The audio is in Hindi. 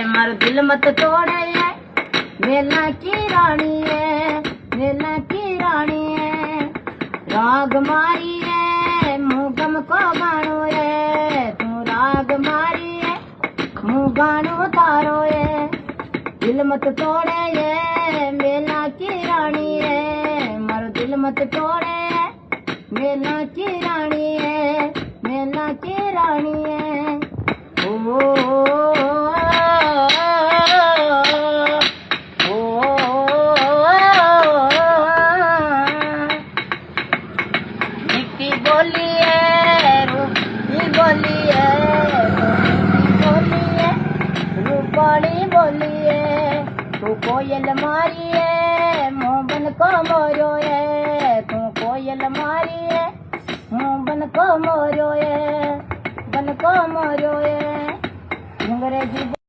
मारो दिल मत तोड़े मेला की रानी है, मेला की रानी है। राग मारी है मुँह गम को गानो है, तू राग मारी है मुँह गानो तारो है। दिल मत तोड़े ये मेला की रानी है, मारो दिल मत तोड़े मेला की रानी है, मेला की रानी है। मिट्टी बोली है रूपी बोली है, बोली है रूपाली बोली है। तू कोयल मारी है मुँह बन को मोरो है, तू कोयल मारी है मुँह बन को मोरो है, बन को मोरो है। अंग्रेजी